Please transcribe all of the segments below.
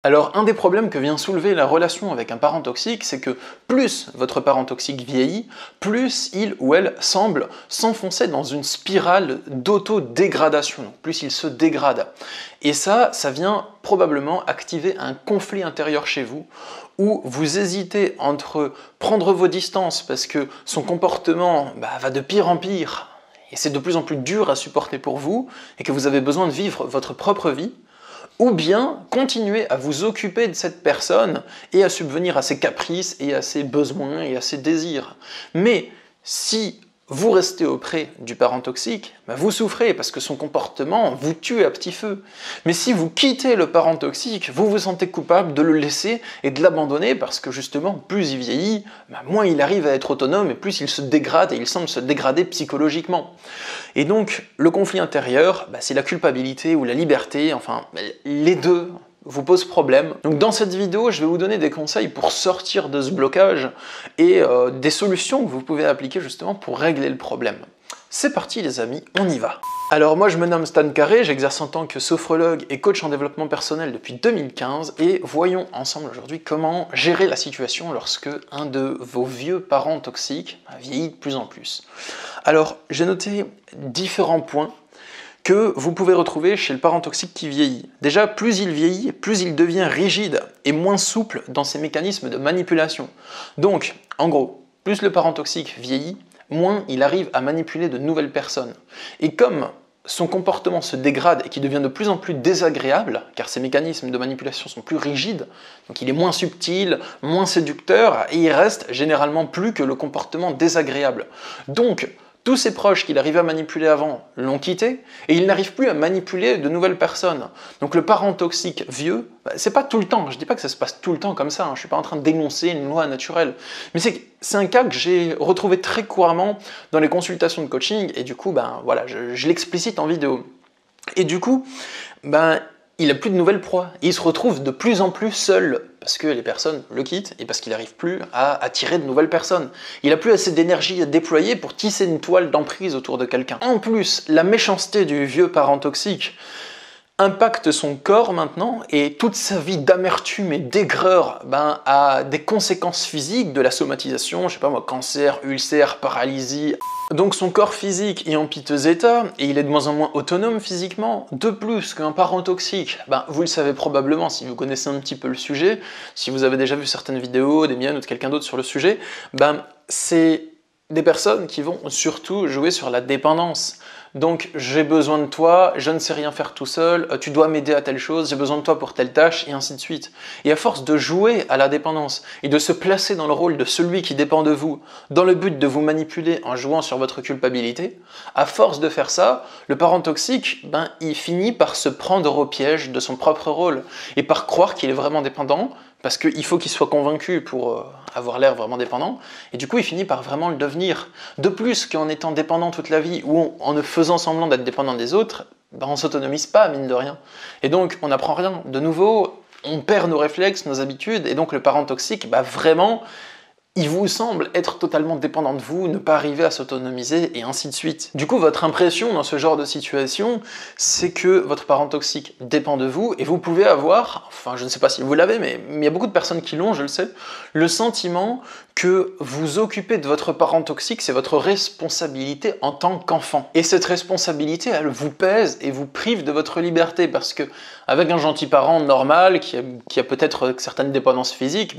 Alors, un des problèmes que vient soulever la relation avec un parent toxique, c'est que plus votre parent toxique vieillit, plus il ou elle semble s'enfoncer dans une spirale d'auto-dégradation, plus il se dégrade. Et ça vient probablement activer un conflit intérieur chez vous, où vous hésitez entre prendre vos distances parce que son comportement va de pire en pire, et c'est de plus en plus dur à supporter pour vous, et que vous avez besoin de vivre votre propre vie, ou bien continuer à vous occuper de cette personne et à subvenir à ses caprices et à ses besoins et à ses désirs. Mais si vous restez auprès du parent toxique, vous souffrez parce que son comportement vous tue à petit feu. Mais si vous quittez le parent toxique, vous vous sentez coupable de le laisser et de l'abandonner parce que justement, plus il vieillit, moins il arrive à être autonome et plus il se dégrade et il semble se dégrader psychologiquement. Et donc, le conflit intérieur, c'est la culpabilité ou la liberté, enfin, les deux vous posent problème. Donc dans cette vidéo, je vais vous donner des conseils pour sortir de ce blocage et des solutions que vous pouvez appliquer justement pour régler le problème. C'est parti les amis, on y va. Alors moi je me nomme Stan Carré, j'exerce en tant que sophrologue et coach en développement personnel depuis 2015 et voyons ensemble aujourd'hui comment gérer la situation lorsque un de vos vieux parents toxiques vieillit de plus en plus. Alors j'ai noté différents points que vous pouvez retrouver chez le parent toxique qui vieillit. Déjà, plus il vieillit, plus il devient rigide et moins souple dans ses mécanismes de manipulation. Donc, en gros, plus le parent toxique vieillit, moins il arrive à manipuler de nouvelles personnes. Et comme son comportement se dégrade et qu'il devient de plus en plus désagréable, car ses mécanismes de manipulation sont plus rigides, donc il est moins subtil, moins séducteur, et il reste généralement plus que le comportement désagréable. Donc, tous ses proches qu'il arrivait à manipuler avant l'ont quitté, et il n'arrive plus à manipuler de nouvelles personnes. Donc le parent toxique vieux, c'est pas tout le temps, je dis pas que ça se passe tout le temps comme ça, je suis pas en train de dénoncer une loi naturelle, mais c'est un cas que j'ai retrouvé très couramment dans les consultations de coaching, et du coup, voilà, je l'explicite en vidéo. Et du coup, il n'a plus de nouvelles proies, et il se retrouve de plus en plus seul, parce que les personnes le quittent, et parce qu'il n'arrive plus à attirer de nouvelles personnes. Il n'a plus assez d'énergie à déployer pour tisser une toile d'emprise autour de quelqu'un. En plus, la méchanceté du vieux parent toxique impacte son corps maintenant, et toute sa vie d'amertume et d'aigreur a des conséquences physiques de la somatisation, je sais pas moi, cancer, ulcère, paralysie. Donc son corps physique est en piteux état, et il est de moins en moins autonome physiquement. De plus qu'un parent toxique, vous le savez probablement si vous connaissez un petit peu le sujet, si vous avez déjà vu certaines vidéos, des miennes ou de quelqu'un d'autre sur le sujet, c'est des personnes qui vont surtout jouer sur la dépendance. Donc j'ai besoin de toi, je ne sais rien faire tout seul, tu dois m'aider à telle chose, j'ai besoin de toi pour telle tâche, et ainsi de suite. Et à force de jouer à la dépendance et de se placer dans le rôle de celui qui dépend de vous, dans le but de vous manipuler en jouant sur votre culpabilité, à force de faire ça, le parent toxique, il finit par se prendre au piège de son propre rôle et par croire qu'il est vraiment dépendant, parce qu'il faut qu'il soit convaincu pour avoir l'air vraiment dépendant, et du coup il finit par vraiment le devenir. De plus qu'en étant dépendant toute la vie, ou en ne faisant semblant d'être dépendant des autres, on s'autonomise pas, mine de rien. Et donc on n'apprend rien de nouveau, on perd nos réflexes, nos habitudes, et donc le parent toxique, vraiment, il vous semble être totalement dépendant de vous, ne pas arriver à s'autonomiser, et ainsi de suite. Du coup, votre impression dans ce genre de situation, c'est que votre parent toxique dépend de vous, et vous pouvez avoir, enfin je ne sais pas si vous l'avez, mais il y a beaucoup de personnes qui l'ont, je le sais, le sentiment que vous occupez de votre parent toxique, c'est votre responsabilité en tant qu'enfant. Et cette responsabilité, elle vous pèse et vous prive de votre liberté, parce que avec un gentil parent normal, qui a peut-être certaines dépendances physiques,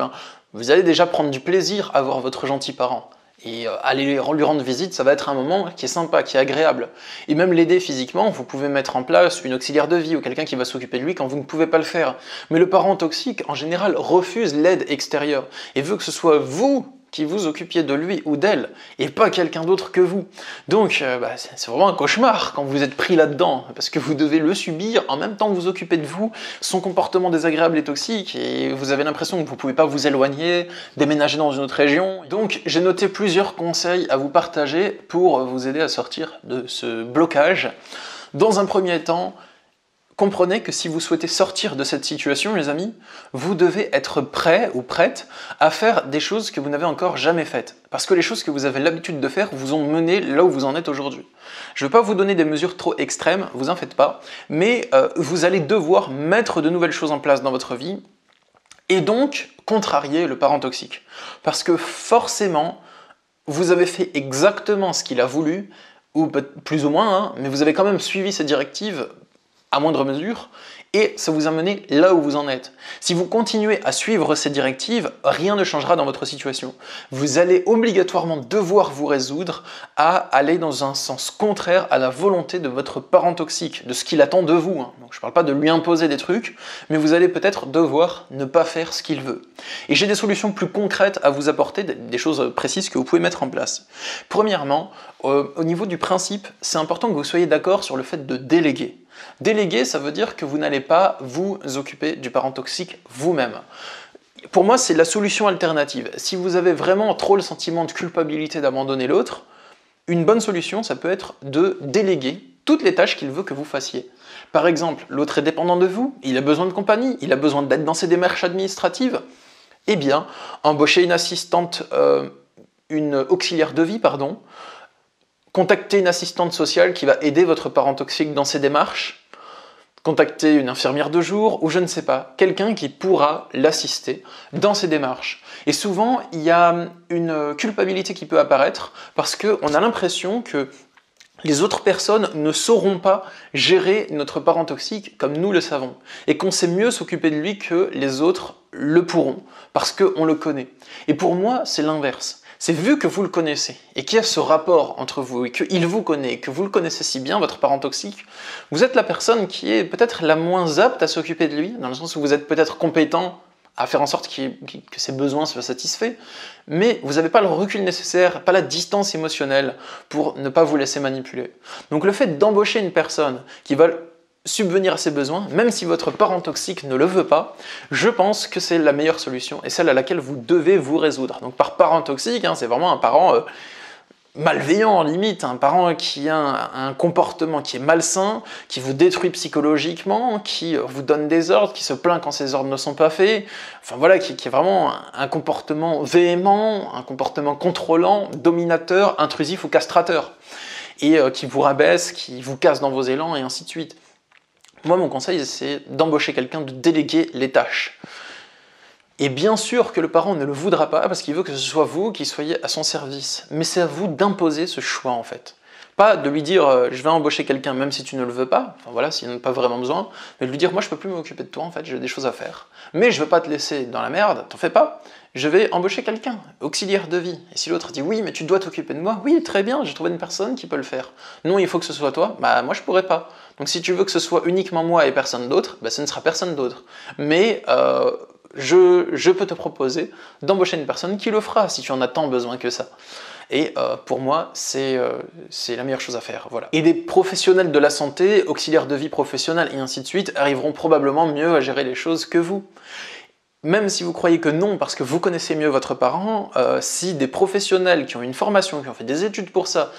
vous allez déjà prendre du plaisir à voir votre gentil parent. Et aller lui rendre visite, ça va être un moment qui est sympa, qui est agréable. Et même l'aider physiquement, vous pouvez mettre en place une auxiliaire de vie ou quelqu'un qui va s'occuper de lui quand vous ne pouvez pas le faire. Mais le parent toxique, en général, refuse l'aide extérieure et veut que ce soit vous qui vous occupiez de lui ou d'elle, et pas quelqu'un d'autre que vous. Donc, c'est vraiment un cauchemar quand vous êtes pris là-dedans, parce que vous devez le subir en même temps que vous occupez de vous, son comportement désagréable et toxique, et vous avez l'impression que vous ne pouvez pas vous éloigner, déménager dans une autre région. Donc, j'ai noté plusieurs conseils à vous partager pour vous aider à sortir de ce blocage. Dans un premier temps, comprenez que si vous souhaitez sortir de cette situation, les amis, vous devez être prêt ou prête à faire des choses que vous n'avez encore jamais faites. Parce que les choses que vous avez l'habitude de faire vous ont mené là où vous en êtes aujourd'hui. Je ne vais pas vous donner des mesures trop extrêmes, vous en faites pas, mais vous allez devoir mettre de nouvelles choses en place dans votre vie et donc contrarier le parent toxique. Parce que forcément, vous avez fait exactement ce qu'il a voulu, ou plus ou moins, hein, mais vous avez quand même suivi ses directives à moindre mesure, et ça vous a mené là où vous en êtes. Si vous continuez à suivre ces directives, rien ne changera dans votre situation. Vous allez obligatoirement devoir vous résoudre à aller dans un sens contraire à la volonté de votre parent toxique, de ce qu'il attend de vous. Donc, je ne parle pas de lui imposer des trucs, mais vous allez peut-être devoir ne pas faire ce qu'il veut. Et j'ai des solutions plus concrètes à vous apporter, des choses précises que vous pouvez mettre en place. Premièrement, au niveau du principe, c'est important que vous soyez d'accord sur le fait de déléguer. Déléguer, ça veut dire que vous n'allez pas vous occuper du parent toxique vous-même. Pour moi, c'est la solution alternative. Si vous avez vraiment trop le sentiment de culpabilité d'abandonner l'autre, une bonne solution, ça peut être de déléguer toutes les tâches qu'il veut que vous fassiez. Par exemple, l'autre est dépendant de vous, il a besoin de compagnie, il a besoin d'aide dans ses démarches administratives. Eh bien, embaucher une assistante, une auxiliaire de vie, contacter une assistante sociale qui va aider votre parent toxique dans ses démarches, contacter une infirmière de jour, ou je ne sais pas, quelqu'un qui pourra l'assister dans ses démarches. Et souvent, il y a une culpabilité qui peut apparaître parce qu'on a l'impression que les autres personnes ne sauront pas gérer notre parent toxique comme nous le savons, et qu'on sait mieux s'occuper de lui que les autres le pourront, parce qu'on le connaît. Et pour moi, c'est l'inverse. C'est vu que vous le connaissez, et qu'il y a ce rapport entre vous, et qu'il vous connaît, et que vous le connaissez si bien, votre parent toxique, vous êtes la personne qui est peut-être la moins apte à s'occuper de lui, dans le sens où vous êtes peut-être compétent à faire en sorte que ses besoins soient satisfaits, mais vous n'avez pas le recul nécessaire, pas la distance émotionnelle pour ne pas vous laisser manipuler. Donc le fait d'embaucher une personne qui va subvenir à ses besoins, même si votre parent toxique ne le veut pas, je pense que c'est la meilleure solution et celle à laquelle vous devez vous résoudre. Donc par parent toxique, c'est vraiment un parent malveillant limite, un parent qui a un comportement qui est malsain, qui vous détruit psychologiquement, qui vous donne des ordres, qui se plaint quand ces ordres ne sont pas faits, enfin voilà, qui est vraiment un comportement véhément, un comportement contrôlant, dominateur, intrusif ou castrateur, et qui vous rabaisse, qui vous casse dans vos élans et ainsi de suite. Moi, mon conseil, c'est d'embaucher quelqu'un, de déléguer les tâches. Et bien sûr que le parent ne le voudra pas parce qu'il veut que ce soit vous qui soyez à son service. Mais c'est à vous d'imposer ce choix en fait. Pas de lui dire je vais embaucher quelqu'un même si tu ne le veux pas, enfin voilà, s'il n'en a pas vraiment besoin, mais de lui dire moi je peux plus m'occuper de toi en fait, j'ai des choses à faire. Mais je veux pas te laisser dans la merde, t'en fais pas, je vais embaucher quelqu'un, auxiliaire de vie. Et si l'autre dit oui mais tu dois t'occuper de moi, oui très bien, j'ai trouvé une personne qui peut le faire. Non il faut que ce soit toi, bah moi je pourrais pas. Donc si tu veux que ce soit uniquement moi et personne d'autre, bah ce ne sera personne d'autre. Mais je peux te proposer d'embaucher une personne qui le fera si tu en as tant besoin que ça. Et pour moi, c'est la meilleure chose à faire. Voilà. Et des professionnels de la santé, auxiliaires de vie professionnels et ainsi de suite, arriveront probablement mieux à gérer les choses que vous. Même si vous croyez que non, parce que vous connaissez mieux votre parent, si des professionnels qui ont une formation, qui ont fait des études pour ça,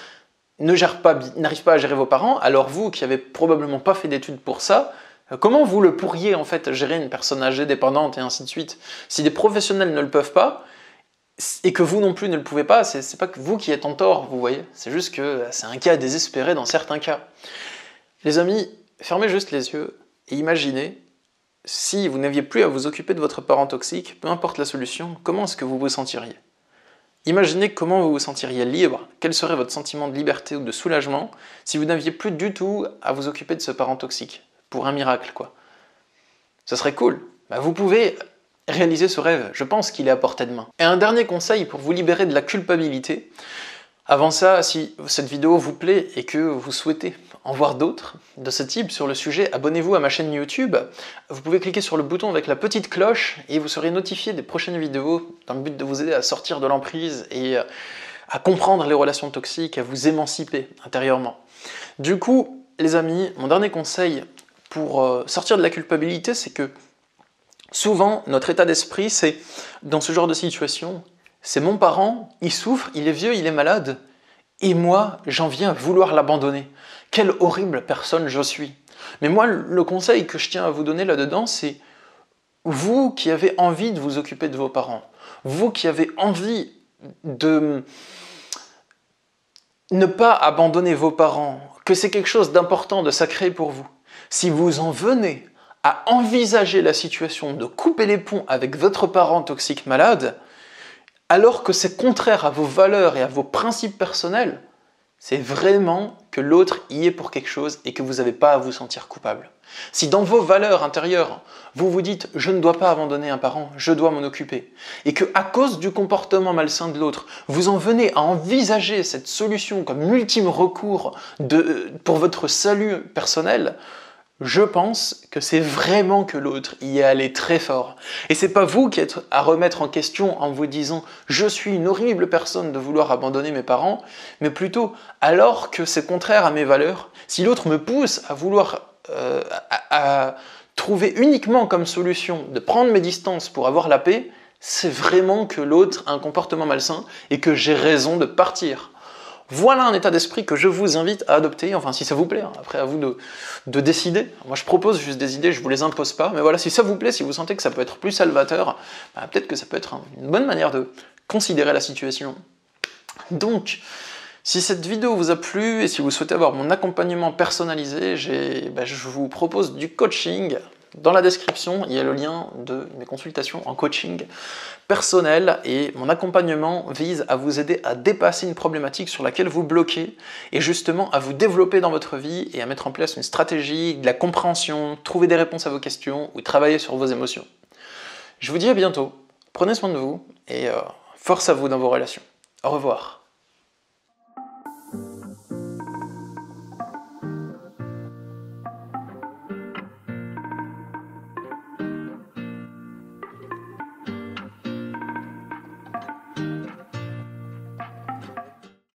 n'arrivent pas à gérer vos parents, alors vous, qui avez probablement pas fait d'études pour ça, comment vous le pourriez en fait gérer une personne âgée, dépendante et ainsi de suite? Si des professionnels ne le peuvent pas, et que vous non plus ne le pouvez pas, c'est pas que vous qui êtes en tort, vous voyez. C'est juste que c'est un cas désespéré dans certains cas. Les amis, fermez juste les yeux et imaginez, si vous n'aviez plus à vous occuper de votre parent toxique, peu importe la solution, comment est-ce que vous vous sentiriez? Imaginez comment vous vous sentiriez libre, quel serait votre sentiment de liberté ou de soulagement si vous n'aviez plus du tout à vous occuper de ce parent toxique. Pour un miracle, quoi. Ce serait cool. Vous pouvez réaliser ce rêve, je pense qu'il est à portée de main. Et un dernier conseil pour vous libérer de la culpabilité. Avant ça, si cette vidéo vous plaît et que vous souhaitez en voir d'autres de ce type sur le sujet, abonnez-vous à ma chaîne YouTube. Vous pouvez cliquer sur le bouton avec la petite cloche et vous serez notifié des prochaines vidéos dans le but de vous aider à sortir de l'emprise et à comprendre les relations toxiques, à vous émanciper intérieurement. Du coup, les amis, mon dernier conseil pour sortir de la culpabilité, c'est que souvent, notre état d'esprit, c'est, dans ce genre de situation, c'est mon parent, il souffre, il est vieux, il est malade, et moi, j'en viens à vouloir l'abandonner. Quelle horrible personne je suis. Mais moi, le conseil que je tiens à vous donner là-dedans, c'est vous qui avez envie de vous occuper de vos parents, vous qui avez envie de ne pas abandonner vos parents, que c'est quelque chose d'important, de sacré pour vous. Si vous en venez à envisager la situation de couper les ponts avec votre parent toxique malade, alors que c'est contraire à vos valeurs et à vos principes personnels, c'est vraiment que l'autre y est pour quelque chose et que vous n'avez pas à vous sentir coupable. Si dans vos valeurs intérieures, vous vous dites « je ne dois pas abandonner un parent, je dois m'en occuper » et que à cause du comportement malsain de l'autre, vous en venez à envisager cette solution comme ultime recours pour votre salut personnel, je pense que c'est vraiment que l'autre y est allé très fort. Et c'est pas vous qui êtes à remettre en question en vous disant « je suis une horrible personne de vouloir abandonner mes parents », mais plutôt « alors que c'est contraire à mes valeurs, si l'autre me pousse à vouloir à trouver uniquement comme solution de prendre mes distances pour avoir la paix, c'est vraiment que l'autre a un comportement malsain et que j'ai raison de partir ». Voilà un état d'esprit que je vous invite à adopter, enfin si ça vous plaît, hein, après à vous de décider. Moi je propose juste des idées, je vous les impose pas, mais voilà, si ça vous plaît, si vous sentez que ça peut être plus salvateur, bah, peut-être que ça peut être une bonne manière de considérer la situation. Donc, si cette vidéo vous a plu et si vous souhaitez avoir mon accompagnement personnalisé, je vous propose du coaching. Dans la description, il y a le lien de mes consultations en coaching personnel et mon accompagnement vise à vous aider à dépasser une problématique sur laquelle vous bloquez et justement à vous développer dans votre vie et à mettre en place une stratégie, de la compréhension, trouver des réponses à vos questions ou travailler sur vos émotions. Je vous dis à bientôt, prenez soin de vous et force à vous dans vos relations. Au revoir.